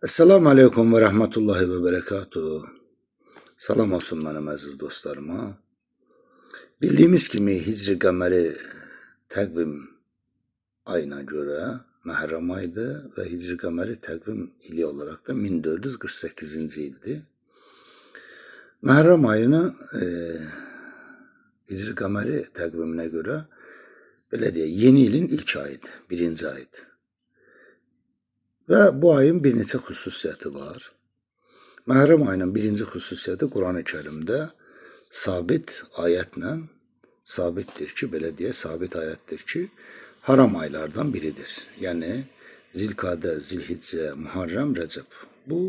Esselamu Aleyküm ve Rahmetullahi ve Berekatuhu. Salam olsun mənim əziz dostlarıma. Bildiyimiz kimi Hicri qəməri təqvim ayına görə Məhərrəm ayıdır və Hicri qəməri təqvim ili olaraq da 1448-ci ildir. Məhərrəm ayını Hicri qəməri təqviminə görə belə deyək, yeni ilin ilk ayıdır, birinci ayıdır. Və bu ayın bir neçə xüsusiyyəti var. Məhərrəm ayının birinci xüsusiyyəti Quran-ı Kərimdə sabit ayətlə sabitdir ki, belə deyək, sabit ayətdir ki, haram aylardan biridir. Yəni Zilqadə, Zilhiccə, Muharrəm, Rəcəb. Bu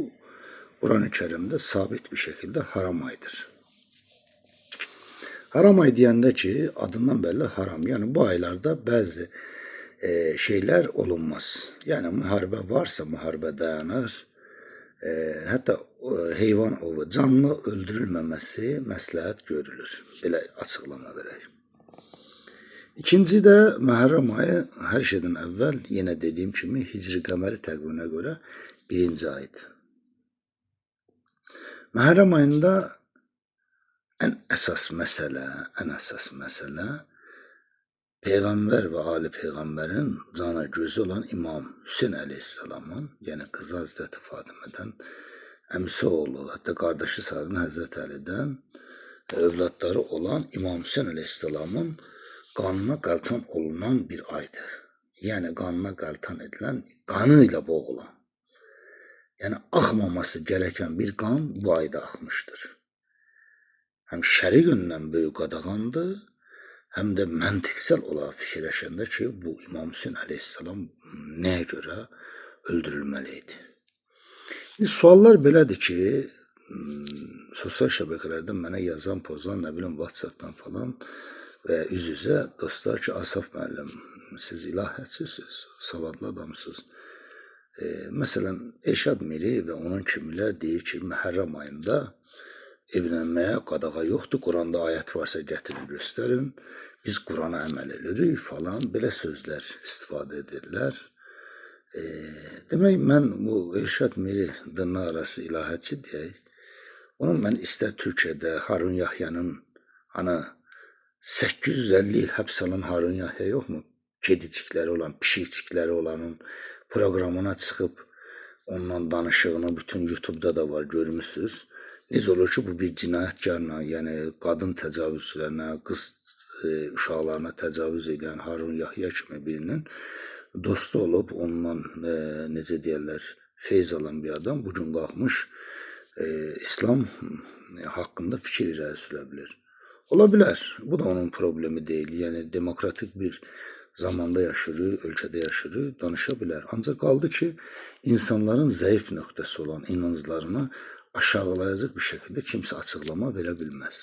Quran-ı Kərimdə sabit bir şəkildə haram aydır. Haram ay deyəndə ki, adından bəlli haram. Yəni bu aylarda bəzi şeylər olunmaz. Yəni müharibə varsa müharibə dayanır. Hətta heyvan ovu, canlı öldürülməməsi məsləhət görülür. Belə açıqlama verək. İkinci də Məhərrəm ayı hər şeydən əvvəl yenə dediyim kimi Hicri qəməri təqviminə görə birinci aydır. Məhərrəm ayında ən əsas məsələ Peyğəmbər və Ali Peyğəmbərin cana gözü olan İmam Hüseyn əleyhissalamın, yəni qızı Həzrəti Fatimədən, əmisi oğlu, hətta qardaşı sayılan Həzrəti Əlidən övladları olan İmam Hüseyn əleyhissalamın qanına qəltan olunan bir aydır. Yəni qanına qəltan edilən, qanı ilə boğulan. Yəni axmaması gerəkən bir qan bu ayda axmışdır. Həm şəri yöndən böyük qadağandır, həm də məntiqsel olaraq fikirləşəndə ki, bu İmam Hüseyn əleyhissalam nəyə görə öldürülməliydi? Suallar belədir ki, sosial şəbəkələrdən mənə yazan, pozan, nə bilim, WhatsAppdan falan və üz-üzə dostlar ki, Asaf müəllim, siz ilahəçisiniz, savadlı adamsınız. Məsələn, Elşad Miri və onun kimilər deyir ki, Məhərrəm ayında evlənməyə qadağa yoxdur, Quranda ayət varsa gətirin, göstərin, biz Qurana əməl edirik falan, belə sözlər istifadə edirlər. Demək, mən bu Elşad Miri dırnaq arası ilahəçi deyək, onun mən istər Türkiyədə Harun Yahya'nın 850 il həbs alan Harun Yahya yoxmu? Kedicikləri olan, pişikçikləri olanın proqramına çıxıb ondan danışığını bütün YouTube'da da var, görmüşsünüz. Necə olur ki, bu bir cinayətkarla, yəni qadın təcavüzçülərinə, qız uşaqlarına təcavüz edən Harun Yahya kimi birinin dostu olub, ondan necə deyərlər, feyz alan bir adam bugün qalxmış İslam haqqında fikir irəli sürə bilir. Ola bilər, bu da onun problemi deyil. Yəni demokratik bir zamanda yaşayırıq, ölkədə yaşayırıq, danışa bilər. Ancaq qaldı ki, insanların zəif nöqtəsi olan inanclarını aşağılayacaq bir şəkildə kimsə açıqlama verə bilməz.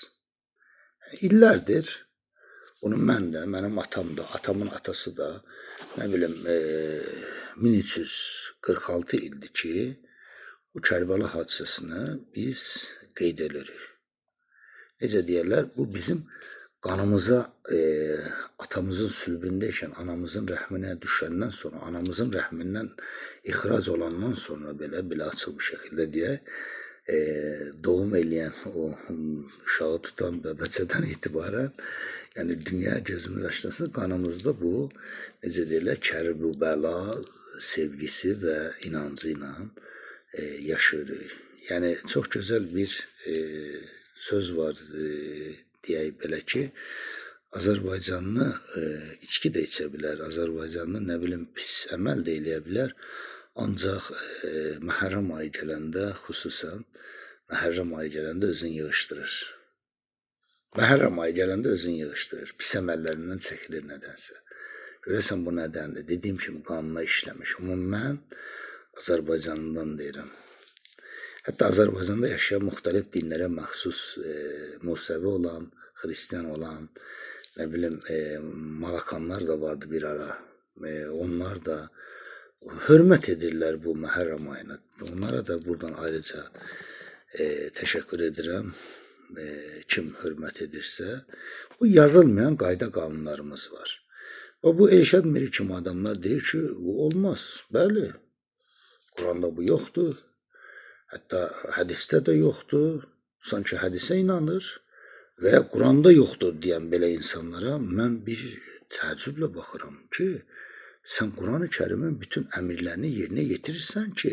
İllərdir, bunu mən də, mənim atam da, atamın atası da, nə bilim, 1346 ildir ki, bu Kərbəla hadisəsini biz qeyd edirik. Necə deyərlər, bu bizim qanımıza, atamızın sülbündəykən, anamızın rəhminə düşəndən sonra, anamızın rəhmindən ixrac olandan sonra belə açıq bir şəkildə deyək, doğum eləyən, o uşağı tutan bəbəcədən etibarən, yəni dünya gözümüz açılsa qanımızda bu, necə deyirlər, Kərbəla sevgisi və inancı ilə yaşayırıq. Yəni çox gözəl bir söz var, deyək belə ki, Azərbaycanlı içki də içə bilər, Azərbaycanlı nə bilim pis əməl də eləyə bilər, ancaq Məhərrəm ayı gələndə, xüsusən Məhərrəm ayı gələndə özünü yığışdırır. Məhərrəm ayı gələndə özünü yığışdırır, pis əməllərindən çəkilir nədənsə. Görəsən bu nədəndir? Dediyim kimi qanuna işləmiş. Amma mən Azərbaycanlıdan deyirəm. Hətta Azərbaycanda yaşayan müxtəlif dinlərə məxsus Musəvi olan, Xristiyan olan, nə bilim, Malakanlar da vardı bir ara. Onlar da hörmət edirlər bu Məhərrəm ayına. Onlara da buradan ayrıca təşəkkür edirəm. Kim hörmət edirsə. Bu yazılmayan qayda qanunlarımız var. Və bu Elşad Miri kimi adamlar deyir ki, bu olmaz. Bəli. Quranda bu yoxdur. Hətta hədisdə də yoxdur. Sanki hədisə inanır və ya Quranda yoxdur deyən belə insanlara mən bir təəccüblə baxıram ki, sən Qurani-Kərimin bütün əmrlərini yerinə yetirirsən ki,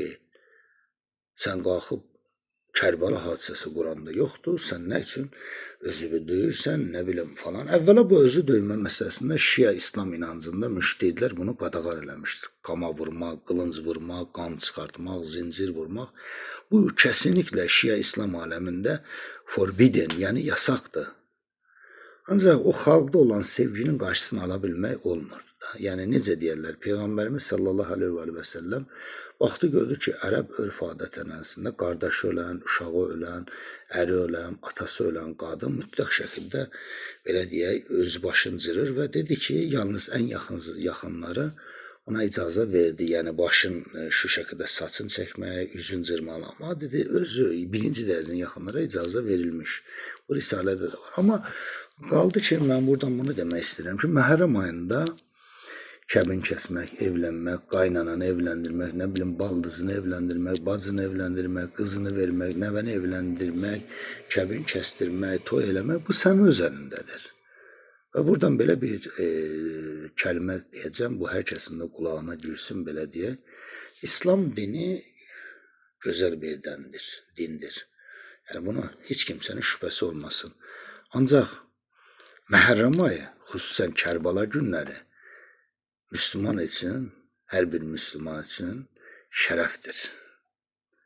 sən qalxıb Kərbəla hadisəsi Quranda yoxdur, sən nə üçün özünü döyürsən, nə bilim falan. Əvvəla bu özü döymə məsələsində Şia İslam inancında müştehidlər bunu qadağan eləmişdir. Qama vurmaq, qılınc vurmaq, qan çıxartmaq, zincir vurmaq. Bu kesinlikle Şia İslam aləmində forbidden, yəni yasaqdır. Ancaq o xalqda olan sevginin qarşısını ala bilmək olmur. Yəni necə deyirlər, Peyğəmbərimiz sallallahu aleyhi və səlləm vaxtı gördü ki, ərəb örf adət ənənəsində qardaşı ölən, uşağı ölən, əri ölən, atası ölən qadın mütləq şəkildə belə deyək, öz başını cırır və dedi ki, yalnız ən yaxınları ona icazə verdi. Yəni başın şu şəkildə saçın çəkmək, üzün cırmalama dedi, özü birinci dərəcənin yaxınlara icazə verilmiş. Bu risalədə də var. Amma qaldı ki, mən buradan bunu demək istəyirəm ki, Məhərrəm ayında kəbin kəsmək, evlənmək, qaynananı evləndirmək, nə bilim baldızını evləndirmək, bacını evləndirmək, qızını vermək, nəvəni evləndirmək, kəbin kəstirmək, toy eləmək, bu sənin üzərindədir. Və buradan belə bir kəlmə deyəcəm, bu hər kəsin də qulağına girsin, belə deyək. İslam dini gözəl bir dindir. Yəni buna heç kimsənin şübhəsi olmasın. Ancaq Məhərrəm ayı, xüsusən Kərbəla günləri Müslüman için, hər bir Müslüman için şərəfdir.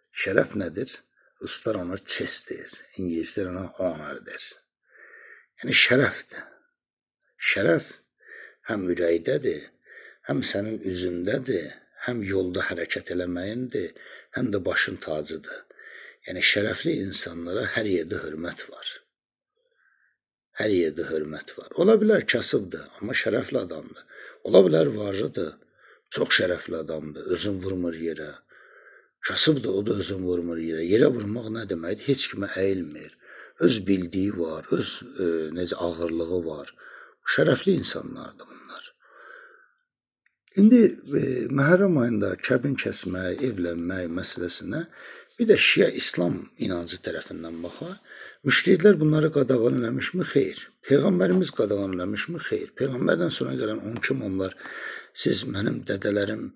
Şərəf nədir? Ruslar ona chest deyir, İngilislər ona honor deyir. Yəni şərəfdir. Şərəf həm ürəkdədir, həm sənin üzündədir, həm yolda hərəkət eləməyindir, həm də başın tacıdır. Yəni şərəfli insanlara hər yerdə hörmət var. Hər yerdə hörmət var. Ola bilər kasıbdır, amma şərəfli adamdır. Ola bilər varlıdır, çox şərəfli adamdır, özün vurmur yerə. Kasıbdır, o da özün vurmur yerə. Yerə vurmaq nə deməkdir? Heç kimə əyilmir. Öz bildiyi var, öz necə ağırlığı var. Şərəfli insanlardır bunlar. İndi Məhərrəm ayında kəbin kəsmək, evlənmək məsələsinə bir də Şia İslam inancı tərəfindən baxaq. Müştehidlər bunları qadağan eləmişmi? Xeyr. Peyğəmbərimiz qadağan eləmişmi? Xeyr. Peyğəmbərdən sonra gələn 12 imamlar, siz mənim dədələrim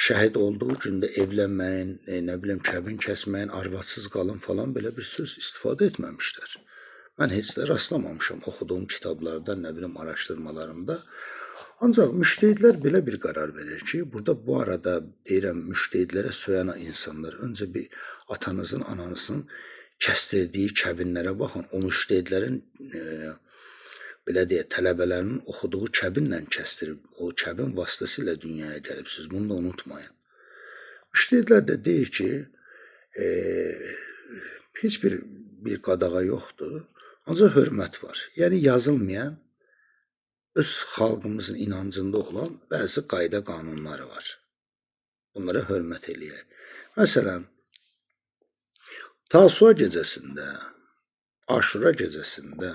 şəhid olduğu gündə evlənməyin, nə bilim kəbin kəsməyin, arvadsız qalın falan belə bir söz istifadə etməmişlər. Mən heç də rastlamamışam oxuduğum kitablarda, nə bilim araşdırmalarımda. Ancaq müştehidlər belə bir qərar verir ki, burada bu arada deyirəm müştehidlərə söyən insanlar öncə bir atanızın, ananızın kəstirdiyi kəbinlərə baxın. O müştehidlərin belə deyə tələbələrinin oxuduğu kəbinlə kəstirib, o kəbin vasitəsilə dünyaya gəlibsiniz. Bunu da unutmayın. Müştehidlər də deyir ki, heç bir qadağa yoxdur, ancaq hörmət var. Yəni yazılmayan öz xalqımızın inancında olan bəzi qayda qanunları var. Bunlara hörmət eləyək. Məsələn, Tasua gecəsində, Aşura gecəsində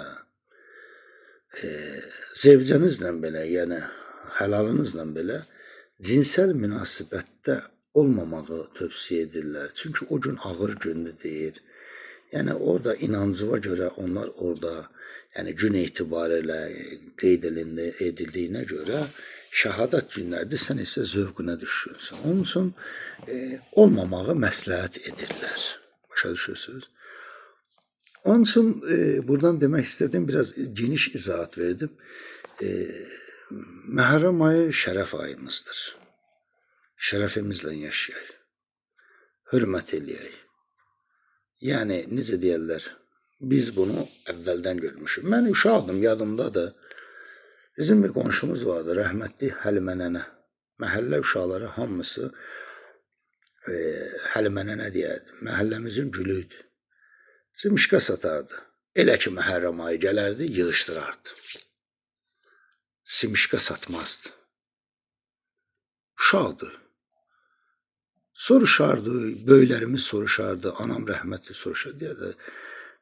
zevcənizlə belə, yəni həlalınızla belə cinsəl münasibətdə olmamağı tövsiyə edirlər. Çünki o gün ağır gündür deyir. Yəni orada inancıva görə onlar orada yəni gün etibarilə qeyd edildiyinə görə şəhadat günlərdir, sən isə zövqünə düşüyorsun. Onun üçün olmamağı məsləhət edirlər. Başa düşürsünüz? Onun üçün buradan demək istədim, biraz geniş izahat verdim. Məhərrəm ayı şərəf ayımızdır. Şərəfimizlə yaşayaq. Hörmət eləyək. Yəni necə deyirlər? Biz bunu əvvəldən görmüşük. Mən uşaqdım, yadımdadır. Bizim bir qonşumuz vardı, rəhmətli Həlimə nənə. Məhəllə uşaqları hamısı Həlimə nənə deyərdi. Məhəlləmizin gülüydü. Simişka satardı. Elə ki Məhərrəm ayı gələrdi, yığışdırardı. Simişka satmazdı. Uşaqdı. Soruşardı, böyüklərimiz soruşardı, anam rəhmətli soruşardı. Deyərdi,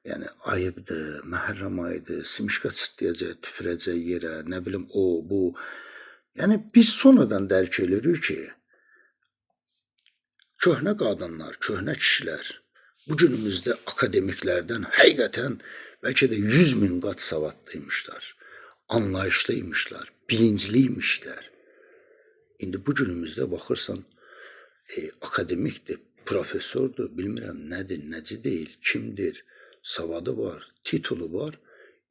yəni ayıbdır, Məhərrəm ayıdır, simişka çıxdıyacaq, tüpürəcək yerə, nə bilim o, bu. Yəni biz sonradan dərk edirik ki, köhnə qadınlar, köhnə kişilər bu günümüzdə akademiklərdən həqiqətən bəlkə də 100.000 qat savadlıymışlar, anlayışlıymışlar, bilincliymişlər. İndi bu günümüzdə baxırsan, akademikdir, professordur, bilmirəm nədir, nəci deyil, kimdir, savadı var, titulu var.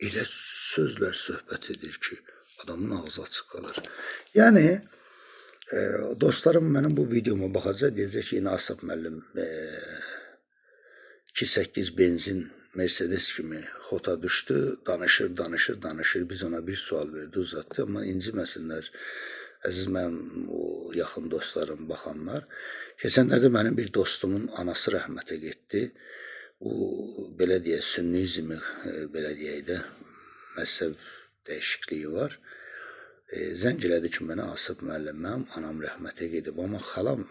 Elə sözlər söhbət edir ki, adamın ağzı açıq qalır. Yəni, dostlarım mənim bu videoma baxacaq, deyəcək ki, yine Asaf müəllim 2.8 benzin Mercedes kimi xota düşdü, danışır. Biz ona bir sual verdi, uzatdı. Amma inciməsinlər, əziz mənim o yaxın dostlarım, baxanlar. Keçənlərdə mənim bir dostumun anası rəhmətə getdi. Bu, belə deyək, sünnizmi, belə deyək də, məzhəb dəyişikliyi var. Zəng elədi ki, mənə Asaf müəllim, mənim anam rəhmətə gedib, amma xalam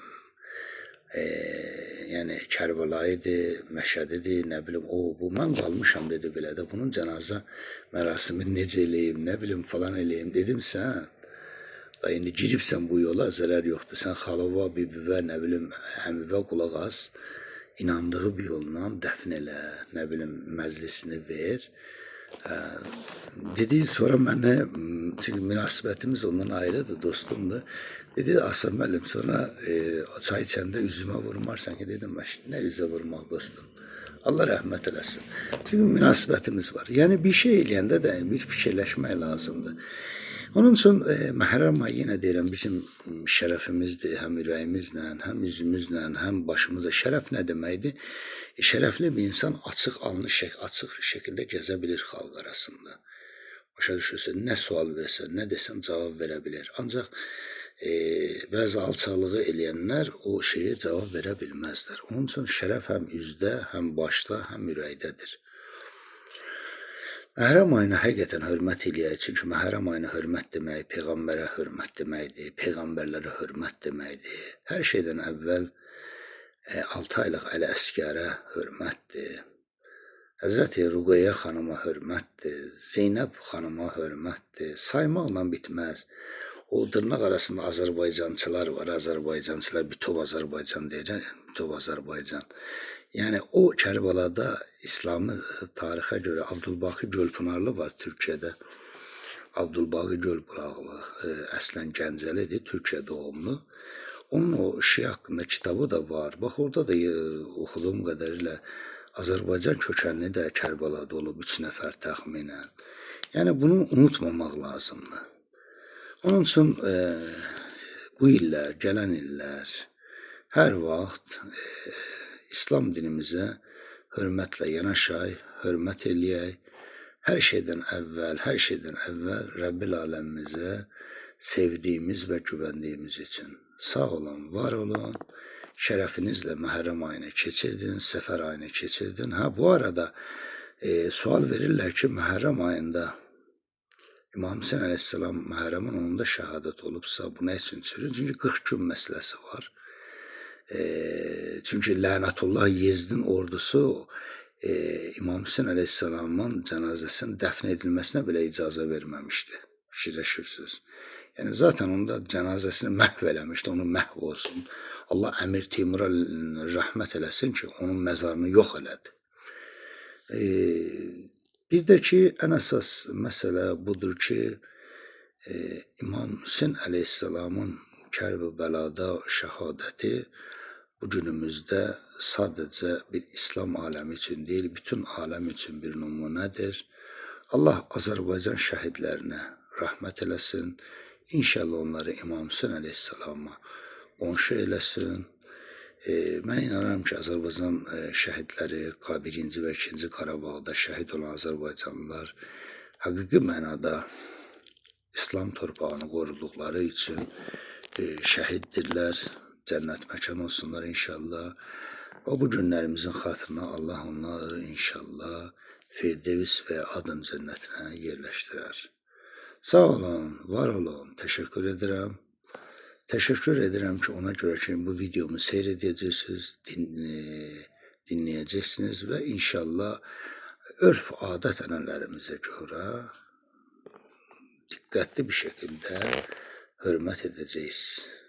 yəni Kərbəlayıdır, Məşədidir, nə bilim, o, bu, mən qalmışam dedi belə də, bunun cənazə mərasimi necə eləyim, nə bilim, falan eləyim, dedim sən, da indi giribsən bu yola, zərər yoxdur, sən xalava, bibivə, nə bilim, əmivə qulaq az, inandığı bir yolla dəfn elə, nə bilim, məclisini ver. Dedi, sonra mənə, çünki münasibətimiz ondan ayrıdır, dostumdur. Dedi, Asaf müəllim, sonra çay içəndə üzümə vurmarsan ki, dedim, nə üzə vurmaq dostum? Allah rəhmət eləsin. Çünki münasibətimiz var. Yəni, bir şey eləyəndə də bir fikirləşmək lazımdır. Onun üçün Məhərrəm ayı yenə deyirəm, bizim şərəfimizdir, həm ürəyimizlə, həm üzümüzlə, həm başımızla. Şərəf nə deməkdir? Şərəfli bir insan açıq şəkildə gəzə bilir xalq arasında. Başa düşürsən, nə sual versən, nə desən cavab verə bilir. Ancaq bəzi alçaqlığı eləyənlər o şeyə cavab verə bilməzlər. Onun üçün şərəf həm üzdə, həm başda, həm ürəkdədir. Məhərrəm ayına həqiqətən hörmət eləyək, çünki Məhərrəm ayına hörmət demək, Peyğəmbərə hörmət deməkdir, Peyğəmbərlərə hörmət deməkdir. Hər şeydən əvvəl 6 aylıq Əli Əsgərə hörmətdir. Həzrəti Ruqayyə xanıma hörmətdir, Zeynəb xanıma hörmətdir, saymaqla bitməz. O dırnaq arasında Azərbaycançılar var, Azərbaycançılar, bütöv Azərbaycan deyəcək, bütöv Azərbaycan. Yəni o Kərbalada İslami tarixə görə Abdülbaqi Gölpınarlı var Türkiyədə. Abdülbaqi Gölpınarlı əslən Gəncəlidir, Türkiyə doğumlu. Onun o şey haqqında kitabı da var. Bax, orada da oxuduğum qədərilə Azərbaycan kökənli də Kərbalada olub 3 nəfər təxminən. Yəni bunu unutmamaq lazımdır. Onun üçün bu illər, gələn illər hər vaxt İslam dinimizə hörmətlə yanaşay, hörmət eləyək. Hər şeydən əvvəl Rəbbil aləmimizə sevdiyimiz və güvəndiyimiz üçün. Sağ olun, var olun, şərəfinizlə Məhərrəm ayını keçirdin, Səfər ayını keçirdin. Bu arada sual verirlər ki, Məhərrəm ayında İmam Hüseyin əleyhissalam Məhərrəmin 10'unda şəhadət olubsa, bu nə üçün sürür? Çünki 40 gün məsələsi var. Çünki Lənətullah Yezdin ordusu İmam Hüseyin əleyhissalamın cənazəsinin dəfn edilməsinə belə icazə verməmişdi. Fikirləşirsiniz. Yəni, zaten onda cənazəsini məhv eləmişdi, onu məhv olsun. Allah Əmir Teymura rəhmət eləsin ki, onun məzarını yox elədi. Bir də ki, ən əsas məsələ budur ki, İmam Hüseyin əleyhissalamın Kərbəlada şəhadəti bu günümüzdə sadəcə bir İslam aləmi üçün deyil, bütün aləm üçün bir nümunədir. Allah Azərbaycan şəhidlərinə rəhmət eləsin. İnşallah onları İmam Hüseyin əleyhissalama qonşu eləsin. Mən inanıram ki, Azərbaycan şəhidləri, 1-ci və 2-ci Qarabağda şəhid olan Azərbaycanlılar həqiqi mənada İslam torpağını qoruduqları üçün şəhiddirlər. Cənnət məkan olsunlar inşallah. O bu günlərimizin xatırına Allah onları inşallah Firdevs və Adın cənnətinə yerləşdirər. Sağ olun, var olun, təşəkkür edirəm. Təşəkkür edirəm ki, ona görə ki, bu videomu seyr edəcəksiniz, dinləyəcəksiniz və inşallah örf adət ənənələrimizə görə diqqətli bir şəkildə hörmət edəcəksiniz.